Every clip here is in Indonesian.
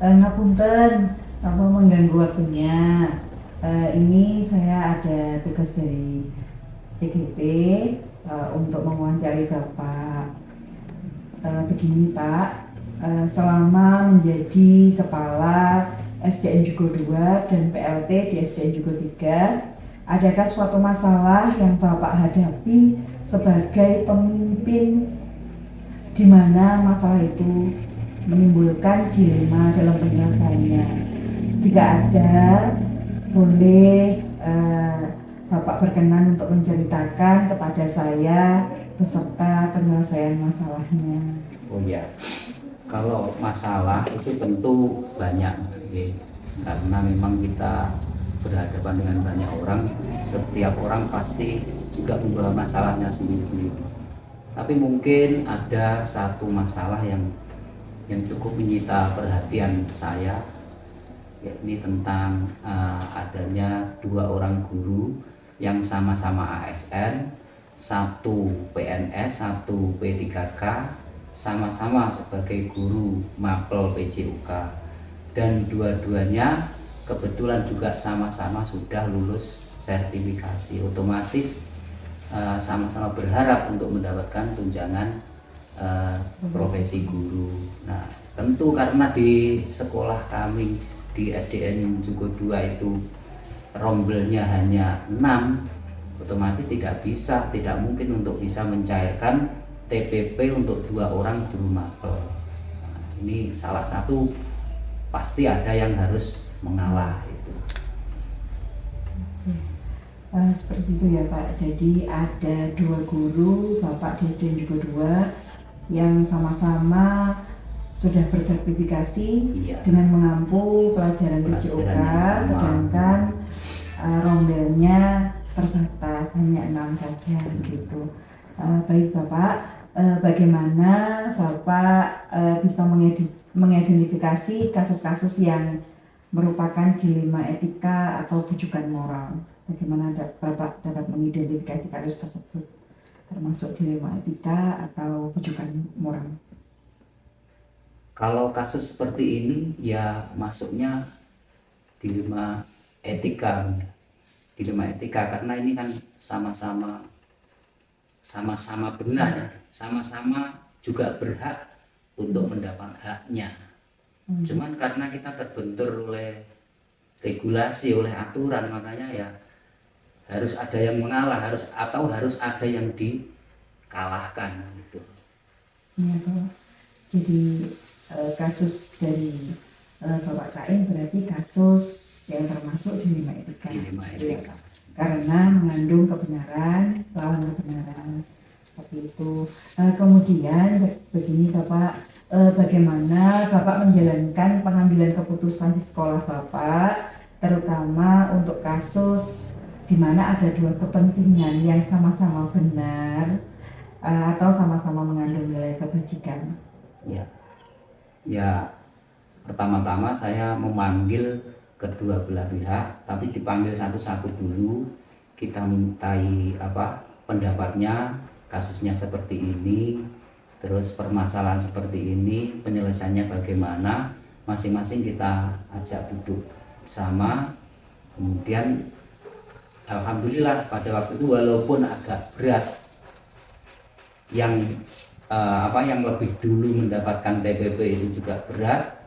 Ngapunten, apa mengganggu waktunya. Ini saya ada tugas dari CGP untuk mewawancari Bapak. Begini Pak, selama menjadi Kepala SDN Jugo 2 dan PLT di SDN Jugo 3, adakah suatu masalah yang Bapak hadapi sebagai pemimpin di mana masalah itu menimbulkan dilema dalam penyelesaiannya? Jika ada, boleh Bapak berkenan untuk menceritakan kepada saya beserta penyelesaian masalahnya. Oh ya, kalau masalah itu tentu banyak, ya. Karena memang kita berhadapan dengan banyak orang, setiap orang pasti juga membawa masalahnya sendiri-sendiri. Tapi mungkin ada satu masalah yang cukup menyita perhatian saya, yakni tentang adanya dua orang guru yang sama-sama ASN, satu PNS, satu P3K, sama-sama sebagai guru mapel PJUK, dan dua-duanya kebetulan juga sama-sama sudah lulus sertifikasi. Otomatis sama-sama berharap untuk mendapatkan tunjangan profesi guru. Nah, tentu karena di sekolah kami di SDN Jugo 2 itu rombelnya hanya 6, otomatis tidak mungkin untuk bisa mencairkan TPP untuk 2 orang guru mapel. Nah, ini salah satu pasti ada yang harus mengalah itu. Seperti itu ya Pak. Jadi ada 2 guru Bapak di SDN Jugo 2 yang sama-sama sudah bersertifikasi, iya, dengan mengampu pelajaran PJOK, sedangkan rombelnya terbatas hanya 6 saja gitu. Baik Bapak, bagaimana Bapak bisa mengidentifikasi kasus-kasus yang merupakan dilema etika atau bujukan moral? Bagaimana Bapak dapat mengidentifikasi kasus tersebut, termasuk dilema etika atau bujukan moral? Kalau kasus seperti ini ya masuknya dilema etika, karena ini kan sama-sama benar, sama-sama juga berhak untuk mendapat haknya. Cuman karena kita terbentur oleh regulasi, oleh aturan, makanya ya harus ada yang mengalah, harus ada yang dikalahkan gitu. Ya, jadi kasus dari Bapak Kain berarti kasus yang termasuk dilema etika. Ya, karena mengandung kebenaran lawan kebenaran, seperti itu. Kemudian begini Bapak, bagaimana Bapak menjalankan pengambilan keputusan di sekolah Bapak, terutama untuk kasus di mana ada 2 kepentingan yang sama-sama benar atau sama-sama mengandung nilai kebajikan? Ya, pertama-tama saya memanggil kedua belah pihak, tapi dipanggil satu-satu dulu. Kita mintai pendapatnya, kasusnya seperti ini, terus permasalahan seperti ini, penyelesaiannya bagaimana, masing-masing kita ajak duduk sama. Kemudian alhamdulillah pada waktu itu walaupun agak berat, yang lebih dulu mendapatkan TPP itu juga berat,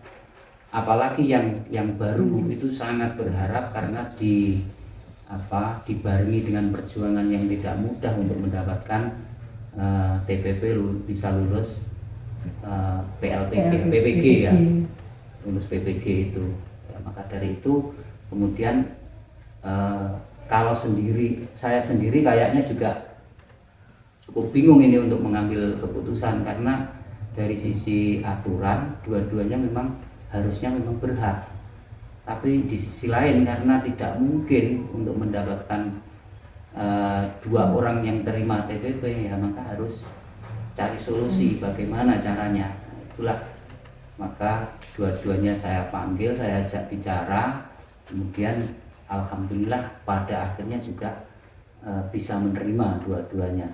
apalagi yang baru itu sangat berharap karena dibarengi dengan perjuangan yang tidak mudah untuk mendapatkan TPP bisa lulus PPG ya, lulus PPG itu. Ya, maka dari itu kemudian kalau saya sendiri kayaknya juga cukup bingung ini untuk mengambil keputusan, karena dari sisi aturan dua-duanya harusnya memang berhak, tapi di sisi lain karena tidak mungkin untuk mendapatkan 2 orang yang terima TPP, ya maka harus cari solusi bagaimana caranya. Itulah maka dua-duanya saya panggil, saya ajak bicara, kemudian alhamdulillah pada akhirnya juga bisa menerima dua-duanya.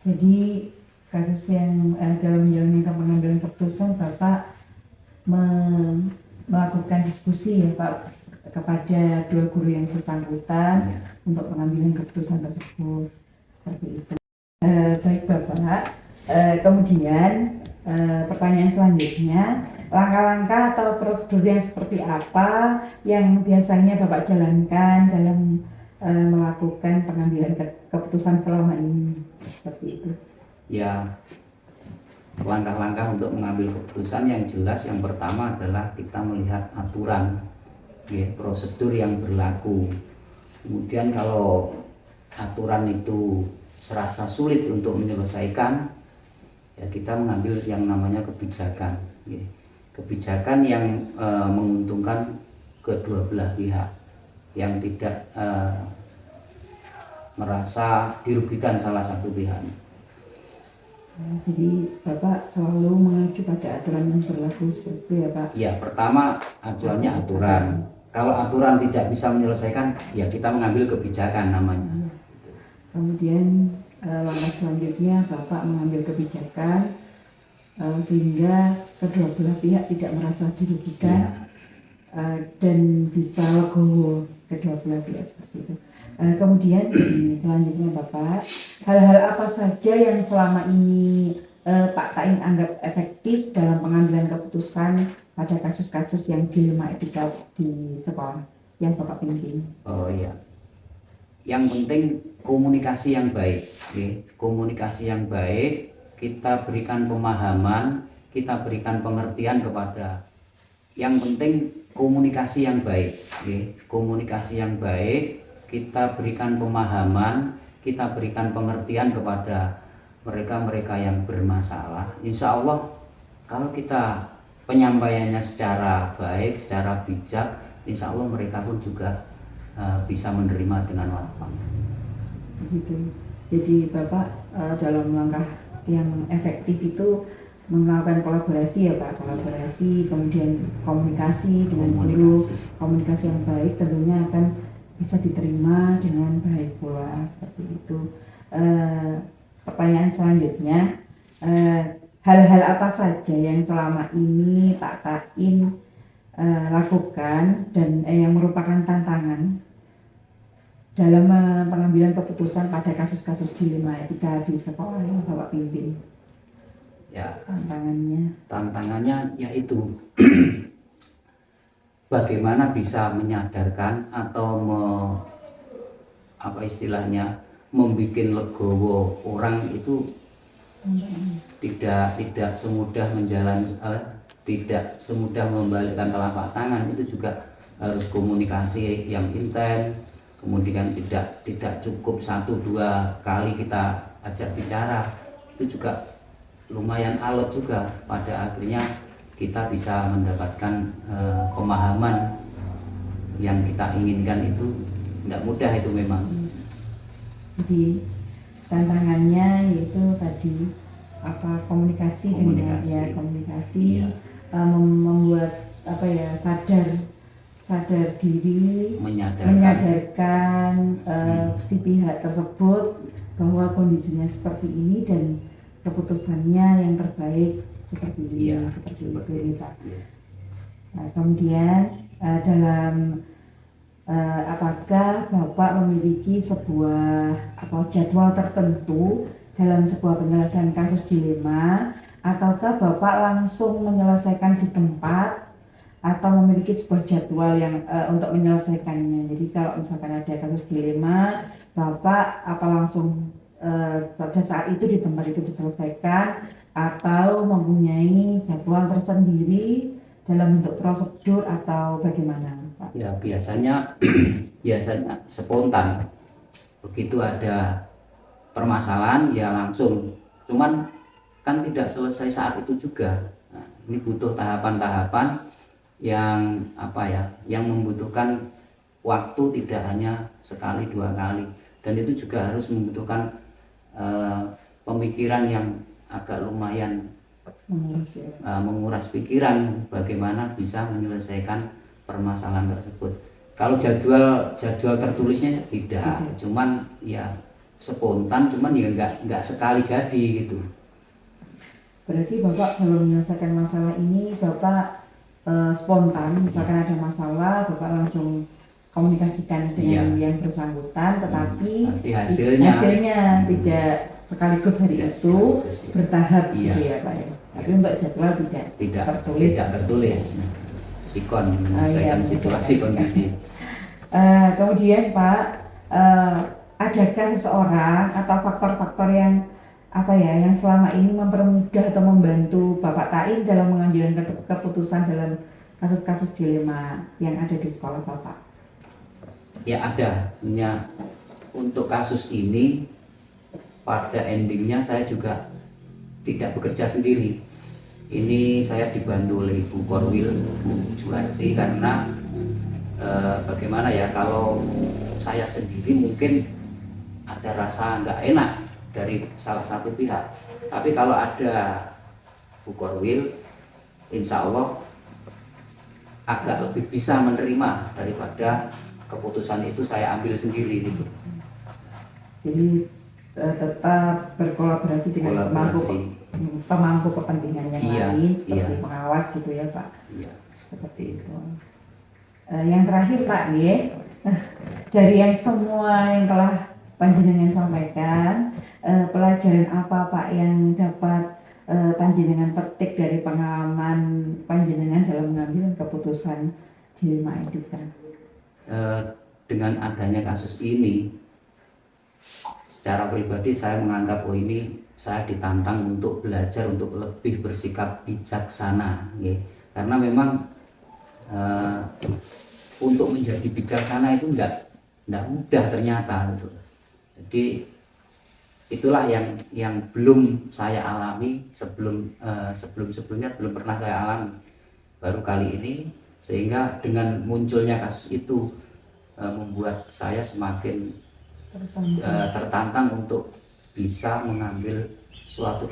Jadi kasus yang dalam menjalankan pengambilan keputusan Bapak melakukan diskusi ya Pak kepada dua guru yang bersangkutan untuk pengambilan keputusan tersebut seperti itu. Baik Bapak, kemudian pertanyaan selanjutnya, langkah-langkah atau prosedur yang seperti apa yang biasanya Bapak jalankan dalam melakukan pengambilan keputusan selama ini seperti itu? Ya, langkah-langkah untuk mengambil keputusan yang jelas yang pertama adalah kita melihat aturan, ya, prosedur yang berlaku. Kemudian kalau aturan itu serasa sulit untuk menyelesaikan, ya kita mengambil yang namanya kebijakan, ya. Kebijakan yang menguntungkan kedua belah pihak, yang tidak merasa dirugikan salah satu pihak. Jadi Bapak selalu mengacu pada aturan yang berlaku seperti itu ya Pak? Ya, pertama acuannya aturan. Kalau aturan tidak bisa menyelesaikan, ya kita mengambil kebijakan namanya. Kemudian langkah selanjutnya Bapak mengambil kebijakan sehingga kedua belah pihak tidak merasa dirugikan dan bisa legowo kedua belah pihak seperti itu. Kemudian selanjutnya Bapak, hal-hal apa saja yang selama ini Pak Taing anggap efektif dalam pengambilan keputusan pada kasus-kasus yang dilema etika di sekolah yang Bapak pimpin? Oh iya, yang penting komunikasi yang baik, ya. Komunikasi yang baik, kita berikan pemahaman, kita berikan pengertian kepada. Yang penting komunikasi yang baik, ya. Komunikasi yang baik, kita berikan pemahaman, kita berikan pengertian kepada mereka-mereka yang bermasalah. Insya Allah kalau kita penyampaiannya secara baik, secara bijak, insya Allah mereka pun juga bisa menerima dengan lapang. Begitu. Jadi Bapak dalam langkah yang efektif itu melakukan kolaborasi ya Pak, kolaborasi, kemudian komunikasi dengan guru, komunikasi yang baik tentunya akan bisa diterima dengan baik pula seperti itu. Pertanyaan selanjutnya, hal-hal apa saja yang selama ini Pak Taing lakukan dan yang merupakan tantangan dalam pengambilan keputusan pada kasus-kasus dilema etika di sekolah yang Bapak pimpin? Ya, tantangannya yaitu bagaimana bisa menyadarkan atau membuat legowo orang itu tidak semudah tidak semudah membalikkan telapak tangan. Itu juga harus komunikasi yang intens. Kemudian tidak cukup 1-2 kali kita ajak bicara, itu juga lumayan alot juga. Pada akhirnya kita bisa mendapatkan pemahaman yang kita inginkan. Itu tidak mudah itu memang. Jadi tantangannya yaitu tadi komunikasi. Dengan komunikasi, iya. Membuat sadar diri, menyadarkan si pihak tersebut bahwa kondisinya seperti ini dan keputusannya yang terbaik seperti ini, seperti itu Pak. Nah, kemudian dalam apakah Bapak memiliki sebuah jadwal tertentu dalam sebuah penyelesaian kasus dilema, ataukah Bapak langsung menyelesaikan di tempat atau memiliki sebuah jadwal yang untuk menyelesaikannya? Jadi kalau misalkan ada kasus dilema, Bapak langsung pada saat itu di tempat itu diselesaikan, atau mempunyai jadwal tersendiri dalam bentuk prosedur atau bagaimana Pak? Ya, biasanya spontan. Begitu ada permasalahan ya langsung. Cuman kan tidak selesai saat itu juga. Nah, ini butuh tahapan-tahapan yang yang membutuhkan waktu tidak hanya sekali 2 kali, dan itu juga harus membutuhkan pemikiran yang agak lumayan menguras pikiran bagaimana bisa menyelesaikan permasalahan tersebut. Kalau jadwal tertulisnya tidak, cuman ya spontan, cuman ya nggak sekali jadi gitu. Berarti Bapak dalam menyelesaikan masalah ini Bapak spontan, misalkan ada masalah Bapak langsung komunikasikan dengan yang bersangkutan, tetapi nanti hasilnya tidak sekaligus hari itu, bertahap gitu ya Pak ya. Tapi untuk jadwal tidak tertulis. Sikon menyampaikan situasi kondisi. Kemudian Pak, adakah seseorang atau faktor-faktor yang yang selama ini mempermudah atau membantu Bapak Taim dalam mengambil keputusan dalam kasus-kasus dilema yang ada di sekolah Bapak? Ya ada, untuk kasus ini pada endingnya saya juga tidak bekerja sendiri. Ini saya dibantu oleh Ibu Korwil, Bu Juwarti, karena bagaimana ya, kalau saya sendiri mungkin ada rasa nggak enak dari salah satu pihak, tapi kalau ada Bu Korwil, insya Allah agak lebih bisa menerima daripada keputusan itu saya ambil sendiri gitu. Jadi tetap berkolaborasi dengan pemangku kepentingan yang lain seperti pengawas gitu ya Pak. Iya, seperti itu. Yang terakhir Pak dari yang semua yang telah Panjenengan sampaikan, pelajaran apa Pak yang dapat Panjenengan petik dari pengalaman Panjenengan dalam mengambil keputusan dilema etika? Dengan adanya kasus ini, secara pribadi saya menganggap ini saya ditantang untuk belajar untuk lebih bersikap bijaksana, ya. Karena memang untuk menjadi bijaksana itu enggak mudah ternyata gitu. Jadi itulah yang belum saya alami sebelumnya belum pernah saya alami, baru kali ini, sehingga dengan munculnya kasus itu membuat saya semakin tertantang untuk bisa mengambil suatu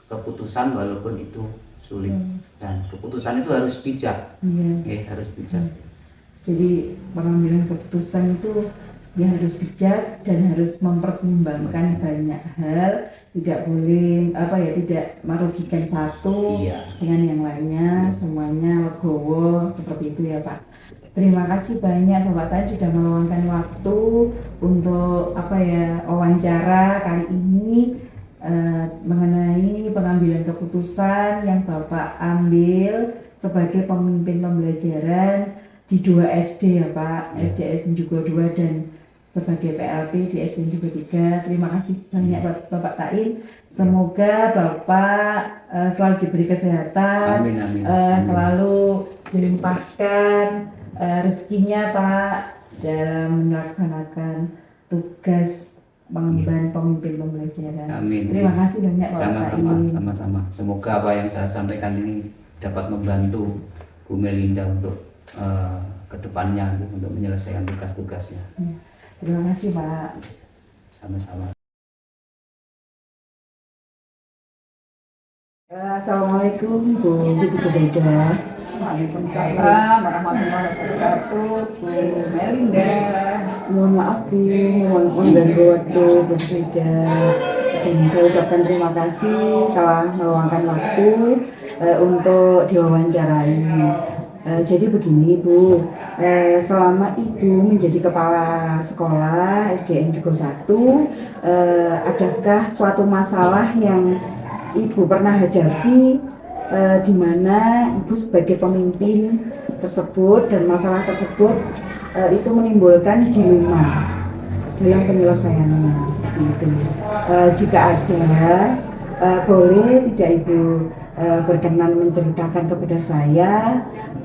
keputusan walaupun itu sulit, dan keputusan itu harus bijak, harus bijak. Jadi pengambilan keputusan itu harus bijak dan harus mempertimbangkan banyak hal, tidak boleh tidak merugikan satu dengan yang lainnya, semuanya legowo, seperti itu ya Pak. Terima kasih banyak Bapak Taim sudah meluangkan waktu untuk wawancara kali ini mengenai pengambilan keputusan yang Bapak ambil sebagai pemimpin pembelajaran di 2 SD ya Pak, SDN juga 2 dan sebagai PLT di SDN juga 3. Terima kasih banyak Bapak Taim. Semoga Bapak selalu diberi kesehatan, amin. Selalu dilimpahkan rezekinya Pak dalam melaksanakan tugas mengemban pemimpin pembelajaran. Amin. Terima kasih banyak Bapak Taim. Sama-sama. Semoga apa yang saya sampaikan ini dapat membantu Bu Melinda untuk kedepannya untuk menyelesaikan tugas-tugasnya. Terima kasih Pak. Sama-sama. Assalamualaikum Bu Siti Zubaida. Waalaikumsalam warahmatullahi wabarakatuh. Bu Melinda. Mohon maaf Bu, mohon mengganggu waktu Bu Zubaida. Dan saya ucapkan terima kasih telah meluangkan waktu untuk diwawancarai. Jadi begini Bu, selama Ibu menjadi kepala sekolah SDN Jugo 1, adakah suatu masalah yang Ibu pernah hadapi di mana Ibu sebagai pemimpin tersebut dan masalah tersebut itu menimbulkan dilema dalam penyelesaiannya, seperti itu. Jika ada, boleh tidak Ibu berkenan menceritakan kepada saya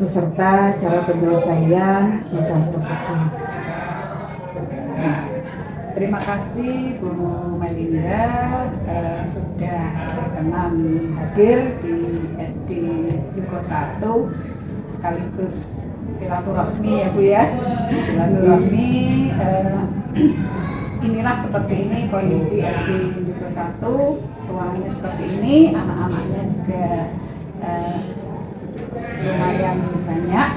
beserta cara penyelesaian masalah tersebut. Terima kasih Bu Melinda sudah berkenan hadir di SD Jugo 1 sekaligus silaturahmi ya Bu ya. Silaturahmi inilah seperti ini kondisi SD Jugo 1, ruangannya seperti ini, anak-anaknya juga lumayan banyak,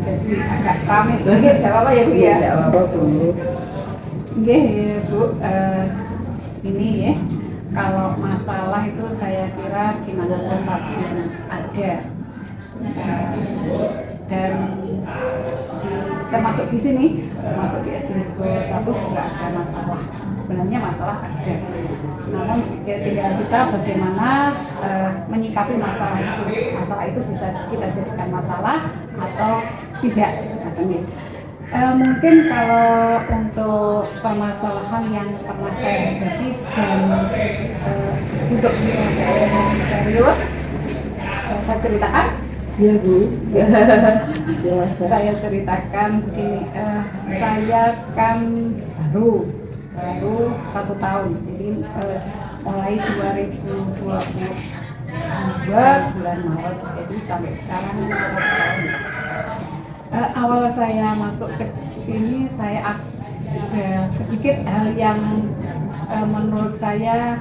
jadi agak ramai sedikit, gak apa-apa ya Bu ya? Tidak apa-apa Bu. Oke Bu, ini ya Kalau masalah itu saya kira di mana pasti ada. Dan termasuk di sini, termasuk di SD Negeri 1 juga ada masalah. Sebenarnya masalah ada, namun ya tinggal kita bagaimana menyikapi masalah itu. Masalah itu bisa kita jadikan masalah atau tidak. Mungkin kalau untuk permasalahan yang pernah saya hadapi dan untuk serius, saya ceritakan. Iya Bu. Saya ceritakan begini, saya kan baru 1 tahun, jadi mulai 2022 bulan Maret, jadi sampai sekarang 1 tahun. Awal saya masuk ke sini, saya ada sedikit hal yang menurut saya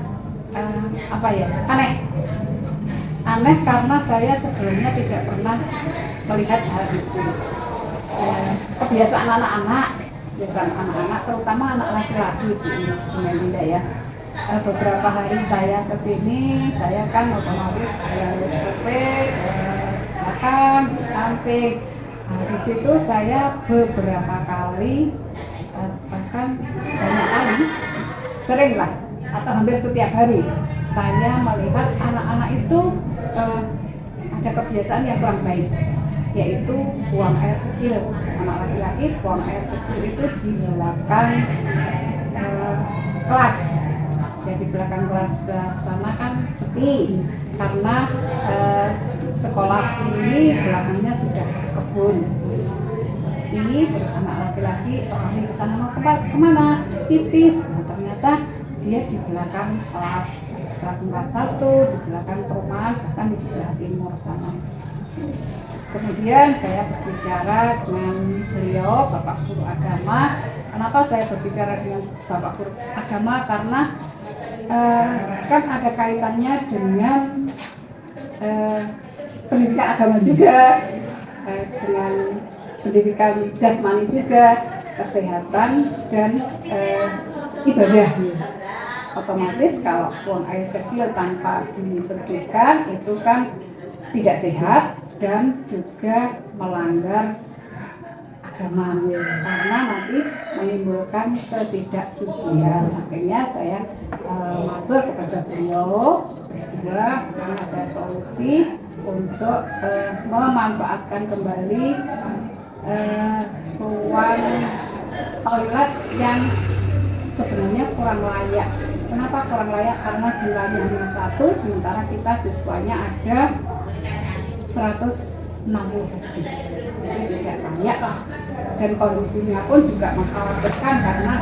aneh karena saya sebelumnya tidak pernah melihat hal itu. Kebiasaan anak-anak, terutama anak laki-laki di Melinda ya. Beberapa hari saya ke sini, saya kan otomatis survei belakang, di samping. Di situ saya beberapa kali, bahkan banyak kali, sering lah, atau hampir setiap hari, saya melihat anak-anak itu ada kebiasaan yang kurang baik, yaitu buang air kecil. Anak laki-laki buang air kecil itu di belakang kelas. Jadi belakang kelas sebelah sana kan sepi karena sekolah ini belakangnya sudah kebun. Sepi, terus anak laki-laki orangnya ke sana mau kemana? Pipis. Nah, ternyata dia di belakang kelas 1, di belakang perumahan, bahkan di sebelah timur sana. Kemudian saya berbicara dengan beliau, Bapak Guru Agama. Kenapa saya berbicara dengan Bapak Guru Agama? Karena kan ada kaitannya dengan pendidikan agama juga, dengan pendidikan jasmani juga, kesehatan dan ibadah. Otomatis kalau buang air kecil tanpa dibersihkan itu kan tidak sehat dan juga melanggar agama, karena nanti menimbulkan ketidaksucian. Akhirnya saya matur kepada beliau berdua karena ada solusi untuk memanfaatkan kembali ruang toilet yang sebenarnya kurang layak. Kenapa kurang layak? Karena jumlahnya hanya 1, sementara kita siswanya ada 160 lebih. Jadi tidak layak lah. Dan kondisinya pun juga mengkhawatirkan karena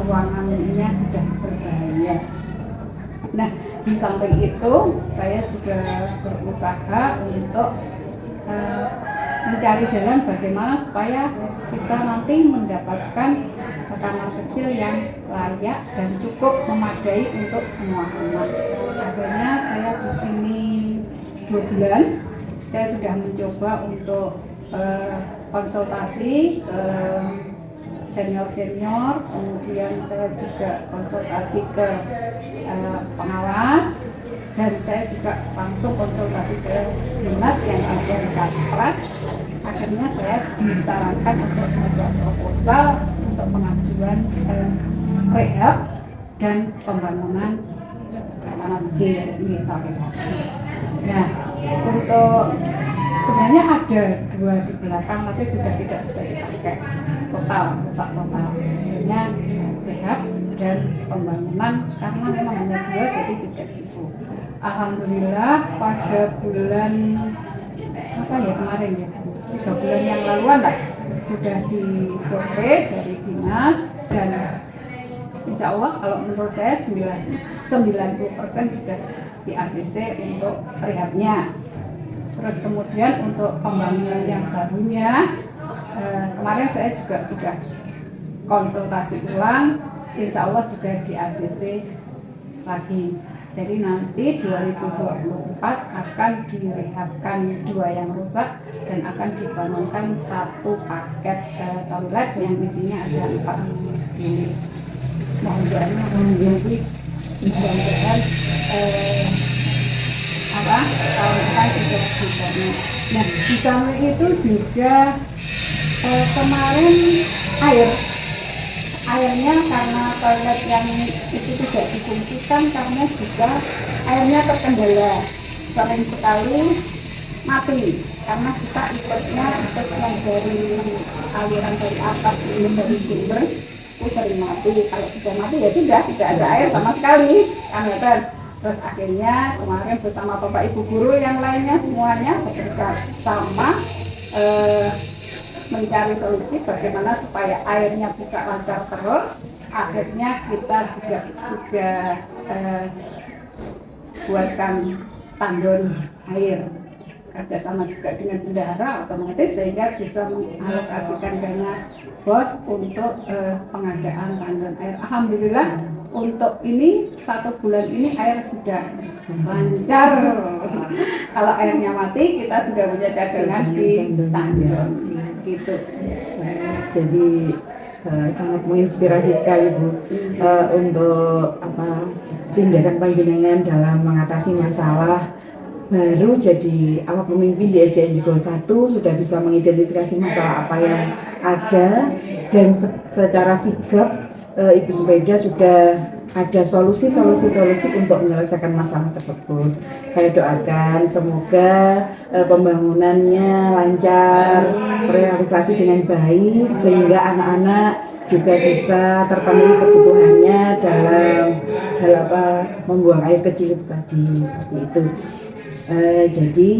ruangannya sudah berbahaya. Nah, di samping itu saya juga berusaha untuk mencari jalan bagaimana supaya kita nanti mendapatkan kamar kecil yang layak dan cukup memadai untuk semua anak. Akhirnya saya di sini 2 bulan, saya sudah mencoba untuk konsultasi ke senior-senior, kemudian saya juga konsultasi ke pengawas, dan saya juga langsung konsultasi ke dinas yang ada di Satpras. Akhirnya saya disarankan untuk membuat proposal untuk pengajuan rehab dan pembangunan anak kecil ini. Nah, untuk sebenarnya ada 2 di belakang, tapi sudah tidak bisa dipakai rusak total. Akhirnya rehab dan pembangunan karena memang hanya 2, jadi tidak bisa. Alhamdulillah pada bulan kemarin ya, 3 bulan yang laluan lah, sudah disurvei dari dinas, dan insya Allah kalau menurut saya 90% sudah di ACC untuk rehabnya. Terus kemudian untuk pembangunan yang barunya, kemarin saya juga sudah konsultasi ulang, insya Allah juga di ACC lagi. Jadi nanti 2024 akan direhabkan 2 yang rusak dan akan dibangunkan 1 paket toilet yang isinya ada 4 unit. Mohon doanya, jadi mudah-mudahan tahun depan sudah bisa. Nah di samping itu juga kemarin airnya karena toilet yang itu tidak difungsikan karena juga airnya terkendala, sering sekali mati karena kita ikut yang dari aliran dari atas ini dari sumber itu sering mati. Kalau sudah mati ya sudah tidak ada air sama sekali kan. Terus akhirnya kemarin bersama Bapak Ibu guru yang lainnya semuanya bekerja sama mencari solusi bagaimana supaya airnya bisa lancar terus. Akhirnya kita juga sudah buatkan tandon air kerjasama juga dengan bendahara otomatis sehingga bisa mengalokasikan dana BOS untuk pengadaan tandon air. Alhamdulillah untuk ini 1 bulan ini air sudah lancar. Kalau airnya mati kita sudah punya cadangan di tandon gitu. Jadi sangat menginspirasi sekali Bu untuk tindakan panjenengan dalam mengatasi masalah. Baru jadi pemimpin di SDN Digo 1 sudah bisa mengidentifikasi masalah apa yang ada dan secara sigap Ibu Zubaida sudah ada solusi untuk menyelesaikan masalah tersebut. Saya doakan semoga pembangunannya lancar, terrealisasi dengan baik sehingga anak-anak juga bisa terpenuhi kebutuhannya dalam hal membuang air kecil itu tadi, seperti itu. Jadi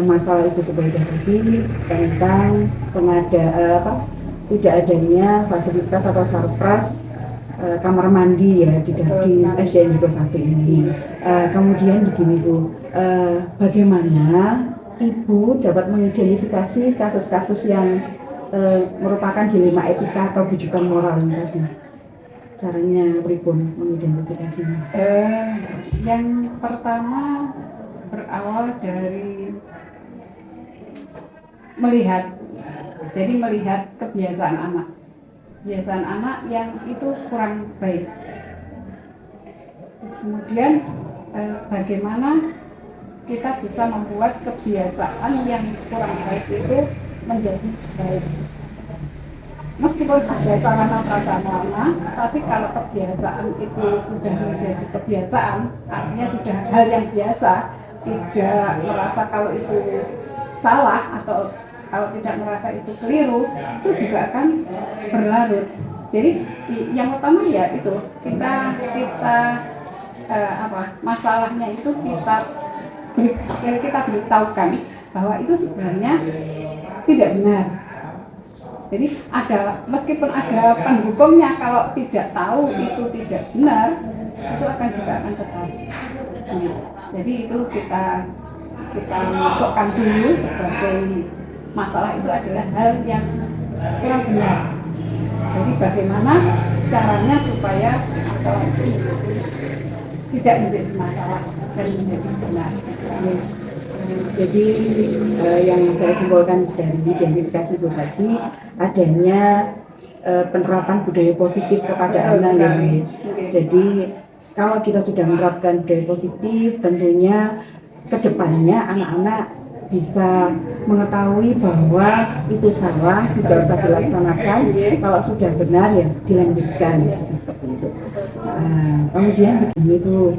masalah Ibu Zubaida tadi tentang tidak adanya fasilitas atau sarpras kamar mandi ya di SDN Digo 1 ini. Kemudian begini Bu, bagaimana Ibu dapat mengidentifikasi kasus-kasus yang merupakan dilema etika atau bujukan moral tadi? Caranya pripun mengidentifikasinya? Yang pertama berawal dari melihat kebiasaan anak yang itu kurang baik. Kemudian bagaimana kita bisa membuat kebiasaan yang kurang baik itu menjadi baik. Meskipun ada sarana prasarana, tapi kalau kebiasaan itu sudah menjadi kebiasaan, artinya sudah hal yang biasa, tidak merasa kalau itu salah atau kalau tidak merasa itu keliru, itu juga akan berlarut. Jadi yang utama ya itu kita masalahnya itu kita beritahukan bahwa itu sebenarnya tidak benar. Jadi meskipun ada pendukungnya, kalau tidak tahu itu tidak benar, itu akan tetap. Jadi itu kita masukkan dulu sebagai masalah itu adalah hal yang kurang benar. Jadi bagaimana caranya supaya masalah itu tidak menjadi masalah dan menjadi benar. Jadi yang saya simpulkan dari identifikasi itu tadi adanya penerapan budaya positif kepada anak ya. Jadi kalau kita sudah menerapkan budaya positif, tentunya kedepannya anak-anak bisa mengetahui bahwa itu salah, tidak usah dilaksanakan. Kalau sudah benar ya dilanjutkan, seperti itu. Kemudian begini Bu,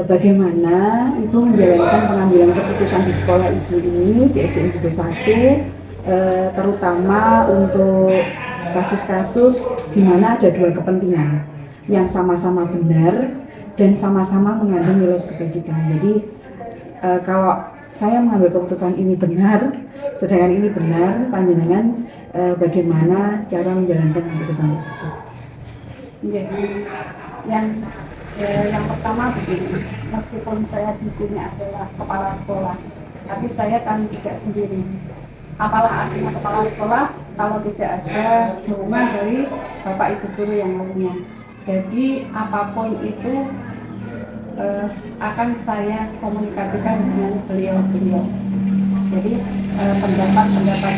bagaimana Ibu menjalankan pengambilan keputusan di sekolah Ibu ini di SDN Digo 1, terutama untuk kasus-kasus di mana ada dua kepentingan yang sama-sama benar dan sama-sama mengandung nilai kebajikan. Jadi kalau saya mengambil keputusan ini benar, sedangkan ini benar, panjenengan bagaimana cara menjalankan keputusan tersebut? Yang pertama begini, meskipun saya di sini adalah kepala sekolah, tapi saya kan tidak sendiri. Apalah artinya kepala sekolah kalau tidak ada dukungan dari Bapak Ibu guru yang lainnya. Jadi apapun itu akan saya komunikasikan dengan beliau. Jadi pendapat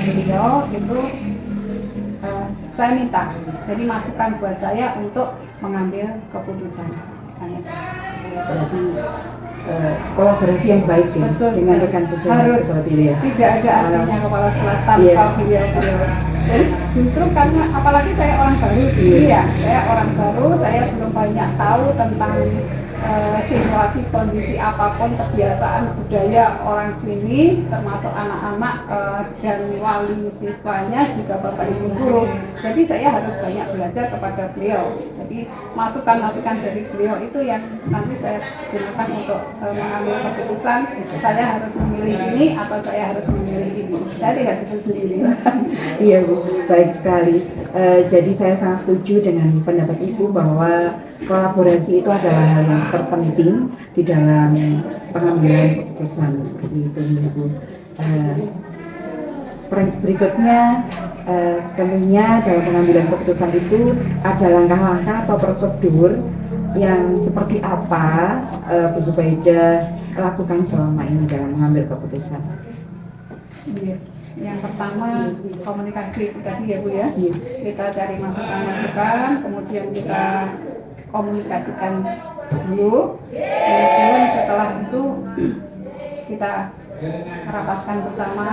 beliau itu saya minta. Jadi masukan buat saya untuk mengambil keputusan. berarti kolaborasi yang baik deh Betul, dengan sekali. rekan sejawat Harus. seperti itu ya. Tidak ada artinya kepala sekolah tanpa Iya. beliau-beliau. Justru karena apalagi saya orang baru di sini ya, saya orang baru, saya belum banyak tahu tentang situasi kondisi apapun kebiasaan budaya orang sini, termasuk anak-anak dan wali siswanya juga bapak ibu guru. Jadi saya harus banyak belajar kepada beliau. Jadi masukan-masukan dari beliau itu yang nanti saya gunakan untuk mengambil keputusan. Saya harus memilih ini atau saya harus memilih ini. Saya tidak bisa sendiri. Iya Bu, baik sekali. Jadi saya sangat setuju dengan pendapat Ibu bahwa kolaborasi itu adalah hal yang terpenting di dalam pengambilan keputusan seperti itu Ibu. Berikutnya tentunya dalam pengambilan keputusan itu ada langkah-langkah atau prosedur yang seperti apa Bu Zubaida lakukan selama ini dalam mengambil keputusan. Iya. Yang pertama komunikasi tadi ya Bu ya. Iya. Kita cari masukan-masukan, kemudian kita komunikasikan dulu. Kemudian setelah itu kita rapatkan bersama.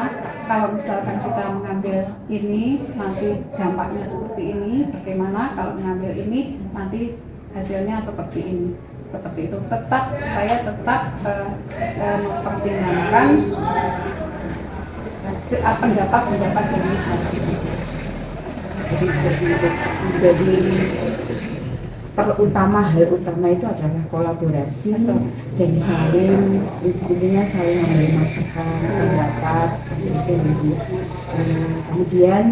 Kalau misalkan kita mengambil ini, nanti dampaknya seperti ini. Bagaimana kalau mengambil ini, nanti hasilnya seperti ini. Seperti itu. Saya tetap mempertimbangkan pendapat dari Jadi seperti itu. Jadi hal utama itu adalah kolaborasi dan saling intinya saling memberi masukan pendapat seperti itu. Kemudian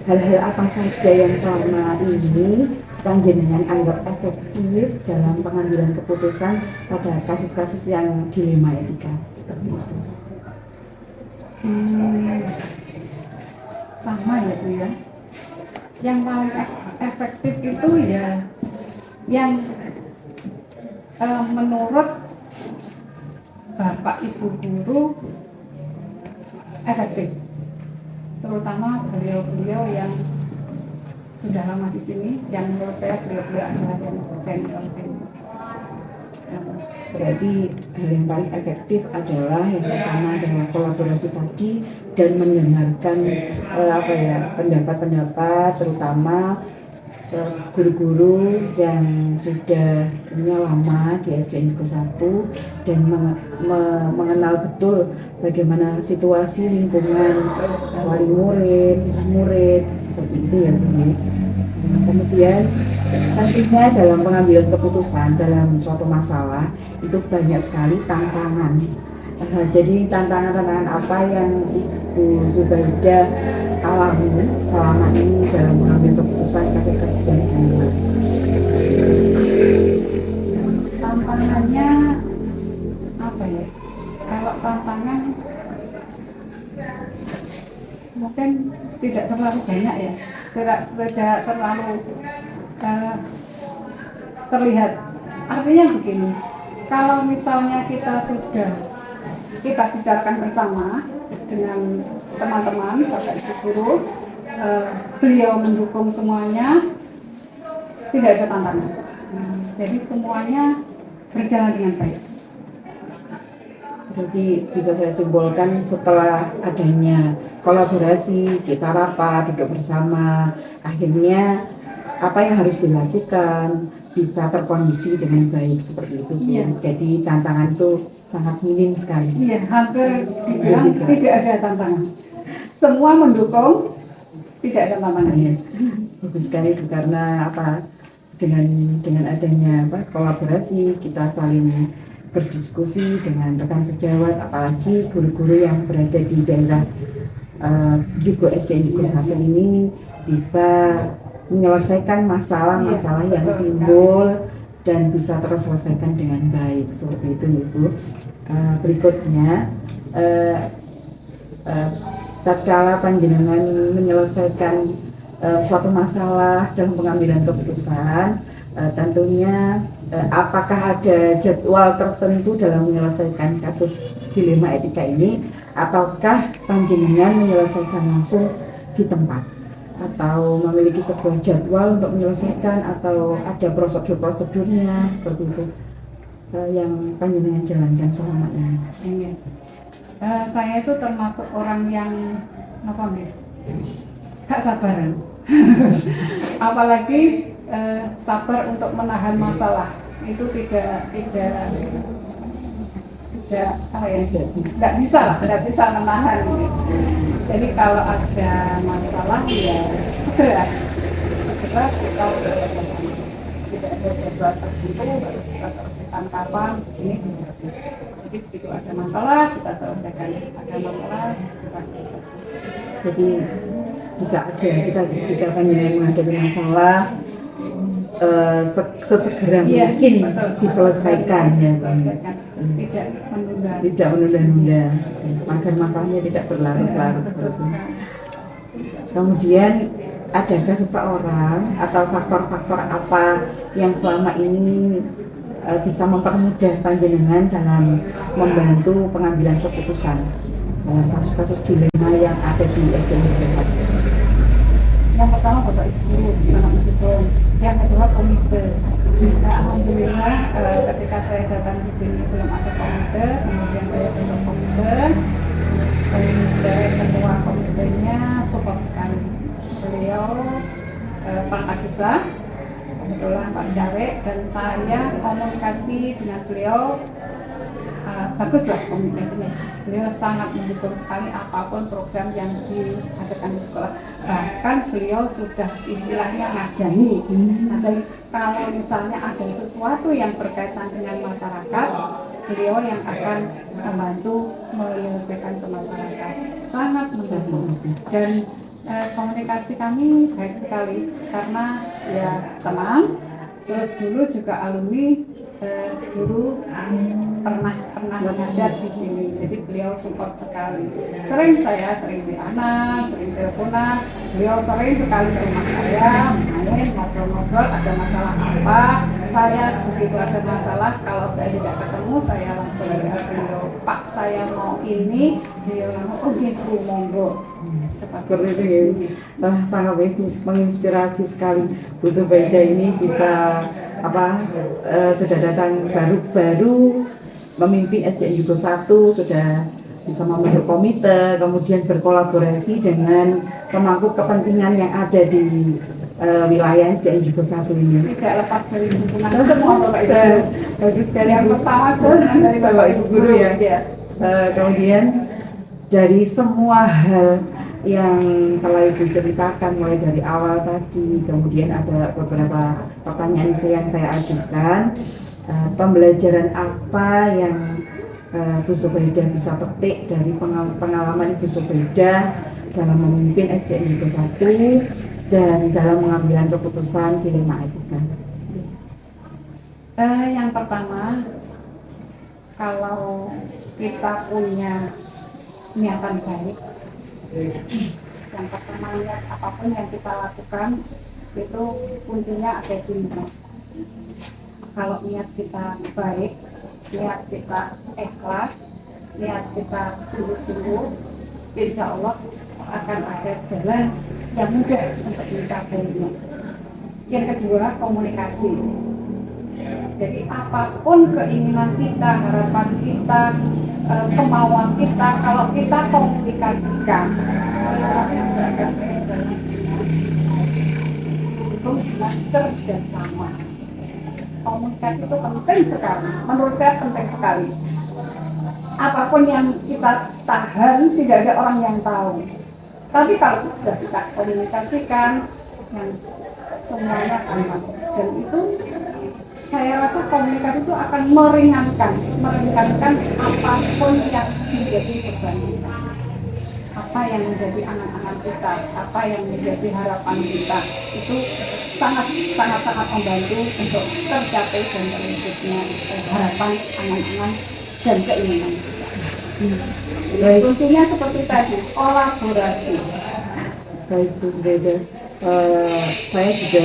hal-hal apa saja yang selama ini panjenengan anggap efektif dalam pengambilan keputusan pada kasus-kasus yang dilema etika seperti itu. Sama ya Bu ya. Yang paling efektif itu ya yang menurut Bapak Ibu guru efektif, terutama beliau-beliau yang sudah lama di sini, yang menurut saya beliau-beliau adalah yang senior. Berarti hal yang paling efektif adalah yang pertama adalah kolaborasi tadi dan mendengarkan pendapat-pendapat terutama guru-guru yang sudah lama di SDN Negeri 1 dan mengenal betul bagaimana situasi lingkungan wali murid seperti itu ya Bu. Kemudian tentunya dalam pengambilan keputusan dalam suatu masalah itu banyak sekali tantangan. Jadi tantangan-tantangan apa yang Ibu Zubaida alami selama ini dalam mengambil keputusan kasus-kasus yang ini? Tantangannya apa ya? Kalau tantangan mungkin tidak terlalu banyak ya, tidak terlalu terlihat. Artinya begini, kalau misalnya kita bicarakan bersama dengan teman-teman, Bapak Ibu guru, beliau mendukung semuanya, tidak ada tantangan. Jadi semuanya berjalan dengan baik. Jadi bisa saya simpulkan setelah adanya kolaborasi, kita rapat, duduk bersama, akhirnya apa yang harus dilakukan bisa terkondisi dengan baik seperti itu. Iya. Jadi tantangan itu sangat minim sekali. Iya, hampir dibilang tidak ada tantangan. Semua mendukung, tidak ada tantangan. Iya. Bagus sekali Bu, karena dengan adanya kolaborasi kita saling berdiskusi dengan rekan sejawat, apalagi guru-guru yang berada di daerah Yugo SDN Yugo 1 ini bisa menyelesaikan masalah-masalah yang timbul dan bisa terselesaikan dengan baik seperti itu Ibu. Berikutnya tatkala panjenengan menyelesaikan suatu masalah dalam pengambilan keputusan, tentunya apakah ada jadwal tertentu dalam menyelesaikan kasus dilema etika ini, ataukah panjenengan menyelesaikan langsung di tempat atau memiliki sebuah jadwal untuk menyelesaikan atau ada prosedur-prosedurnya seperti itu? yang panjenengan jalankan selama ini? Iya. Saya itu termasuk orang yang apa nih? Gak sabaran. Apalagi sabar untuk menahan masalah itu tidak apa ya, nggak bisa menahan. Jadi kalau ada masalah ya segera kita tidak ada jadwal tertentu, baru kita selesaikan kapan ini bisa. Jadi begitu ada masalah kita selesaikan, ada masalah kita selesaikan. Jadi jika panjenengan menghadapi masalah sesegera mungkin betul. diselesaikan ya. Diselesaikan. Tidak menunda-nunda agar masalahnya tidak berlarut-larut. Kemudian adakah seseorang atau faktor-faktor apa yang selama ini bisa mempermudah panjenengan dalam membantu pengambilan keputusan dalam kasus-kasus dilema yang ada di SDN Negeri 1? Yang pertama Bapak Ibu sangat mendukung. Yang kedua komite. Alhamdulillah ketika saya datang di sini belum ada komite, kemudian saya bentuk komite. Dari ketua komitenya support sekali. Beliau Pak Akisa, kebetulan Pak Jarek, dan saya komunikasi dengan beliau baguslah komunikasinya. Beliau sangat mendukung sekali apapun program yang diadakan di sekolah. Bahkan beliau sudah istilahnya ngajani. Jadi kalau misalnya ada sesuatu yang berkaitan dengan masyarakat, beliau yang akan membantu menyelesaikan ke masyarakat. Sangat mendukung. Dan komunikasi kami baik sekali karena ya teman. Terus dulu juga alumni. Dulu pernah mengajar di sini, jadi beliau support sekali. Sering di anak, sering teleponan, beliau sering sekali ke rumah saya, main, ngobrol-ngobrol, ada masalah apa, saya begitu ada masalah, kalau saya tidak ketemu, saya langsung lihat beliau, Pak saya mau ini, beliau langsung, oh gitu, monggo. Seperti itu ya, sangat menginspirasi sekali. Bu Zubaida ini bisa sudah datang baru memimpin SDN Yugo 1, sudah bisa membentuk komite, kemudian berkolaborasi dengan pemangku kepentingan yang ada di wilayah SDN Yugo 1 ini. Tidak lepas dari dukungan semua Bapak Ibu. Bagus sekali. Yang pertama dari Bapak Ibu guru ya. Kemudian dari semua hal yang telah Ibu ceritakan mulai dari awal tadi, kemudian ada beberapa pertanyaan yang saya ajukan, pembelajaran apa yang Bu Zubaida bisa petik dari pengalaman Bu Zubaida dalam memimpin SDN Yugo 1 dan dalam mengambil keputusan dilema etika? Yang pertama, kalau kita punya niatan baik, yang pertama niat apapun yang kita lakukan itu kuncinya ada di niat. Kalau niat kita baik, niat kita ikhlas, niat kita sungguh-sungguh, insya Allah akan ada jalan yang mudah untuk mencapainya. Yang kedua, komunikasi. Jadi apapun keinginan kita, harapan kita, kemauan kita, kalau kita komunikasikan, itu dengan kerjasama. Komunikasi itu penting sekali, menurut saya penting sekali. Apapun yang kita tahan, tidak ada orang yang tahu. Tapi kalau sudah kita komunikasikan, yang semuanya aman. Dan itu saya rasa komunikasi itu akan meringankan apapun yang menjadi beban kita, apa yang menjadi angan-angan kita, apa yang menjadi harapan kita, itu sangat membantu untuk tercapai dan terwujudnya harapan, angan-angan dan keinginan kita. Kuncinya seperti tadi, kolaborasi. Baik Bu Zubaida. Saya juga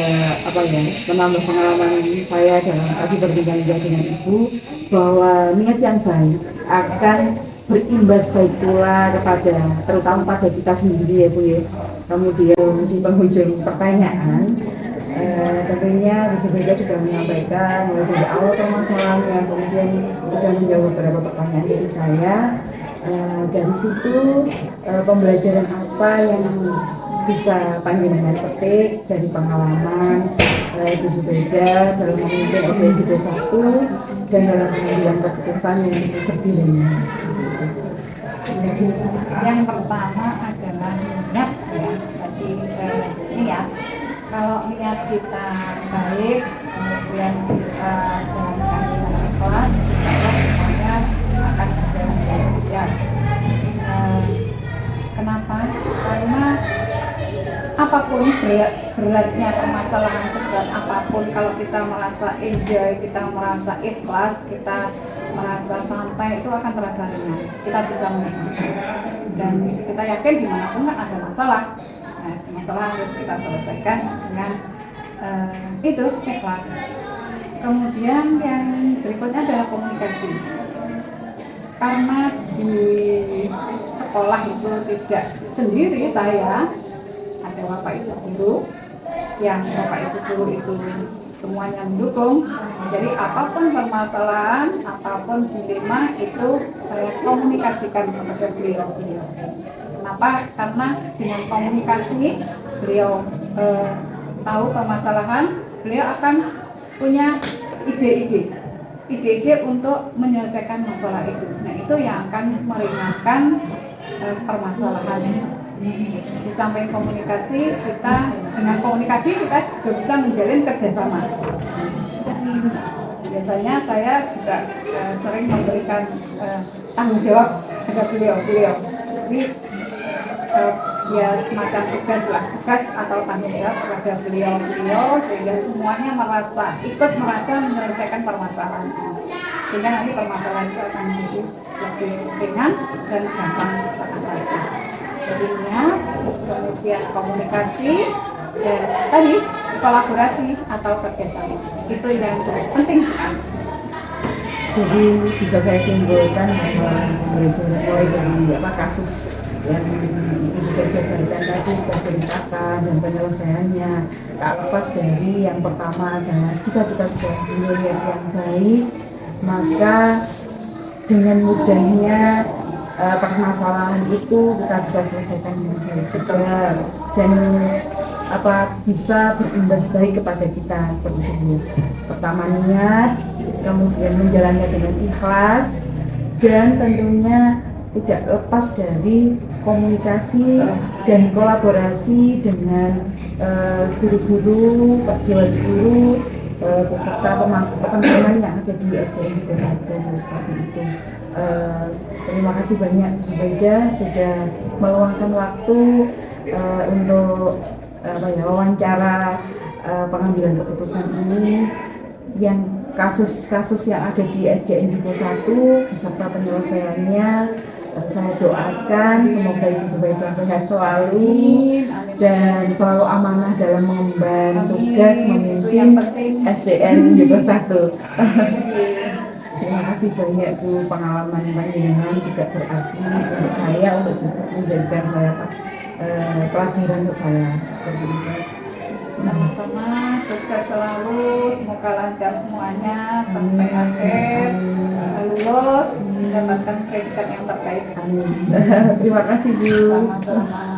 menambah pengalaman saya dalam tadi berbincang dengan Ibu bahwa niat yang baik akan berimbas baik pula terutama pada kita sendiri ya Bu ya. Kemudian di penghujung pertanyaan, Tentunya Bu Zubaida sudah menyampaikan mulai dari awal permasalahannya, kemudian sudah menjawab beberapa pertanyaan dari saya. Dari situ pembelajaran apa yang bisa panjenengan petik dari pengalaman Bu Zubaida dalam memimpin SDN 1 dan dalam mengambil keputusan yang berdirinya. Yang pertama adalah niat ya, jadi niat. Kalau niat kita baik, kemudian kita jalankan dengan ikhlas, semuanya akan berjalan dengan baik. Kenapa? Karena apapun beratnya permasalahan seberat apapun, kalau kita merasa enjoy, kita merasa ikhlas, kita merasa santai, itu akan terasa ringan. Kita bisa menikmati dan kita yakin dimanapun kan ada masalah. Nah, masalah harus kita selesaikan dengan itu ikhlas. Kemudian yang berikutnya adalah komunikasi. Karena di sekolah itu tidak sendiri saya, ada bapak ibu guru, yang bapak ibu guru itu semuanya mendukung. Jadi apapun permasalahan, apapun dilema itu saya komunikasikan kepada beliau. Kenapa? Karena dengan komunikasi beliau tahu permasalahan, beliau akan punya ide-ide untuk menyelesaikan masalah itu. Nah, itu yang akan meringankan permasalahan. Di samping komunikasi, dengan komunikasi kita juga bisa menjalin kerjasama. Biasanya saya juga sering memberikan tanggung jawab kepada beliau. Jadi ya semacam tugas atau tanggung jawab kepada beliau sehingga semuanya ikut merasa menyelesaikan permasalahan. Sehingga nanti permasalahan itu akan menjadi lebih ringan dan gampang teratasi. Jadi niat, kemudian komunikasi, dan tadi kolaborasi atau kerjasama. Itu yang penting sekali. Jadi bisa saya simpulkan pembelajaran mulai dari kasus yang Ibu jabarkan tadi sudah ceritakan dan penyelesaiannya, tak lepas dari yang pertama adalah jika kita sudah punya niat yang baik, maka dengan mudahnya permasalahan itu kita bisa selesaikan dengan baik dan bisa berimbas baik kepada kita seperti itu. Pertama niat, kemudian menjalannya dengan ikhlas, dan tentunya tidak lepas dari komunikasi dan kolaborasi dengan guru-guru, dewan guru, beserta teman-teman yang ada di SDN 1 seperti itu. Terima kasih banyak Bu Zubaida sudah meluangkan waktu untuk wawancara pengambilan keputusan ini, yang kasus-kasus yang ada di SDN 1 beserta penyelesaiannya. Saya doakan semoga Ibu Zubaida sehat selalu dan selalu amanah dalam mengemban tugas memimpin SDN 1. Terima kasih banyak Bu, pengalaman panjenengan juga berarti untuk saya, untuk menjadikan saya pelajaran untuk saya seperti itu. Sama-sama, sukses selalu, semoga lancar semuanya sampai akhir, lulus, mendapatkan predikat yang terbaik. Amin. Terima kasih Bu. Sama-sama.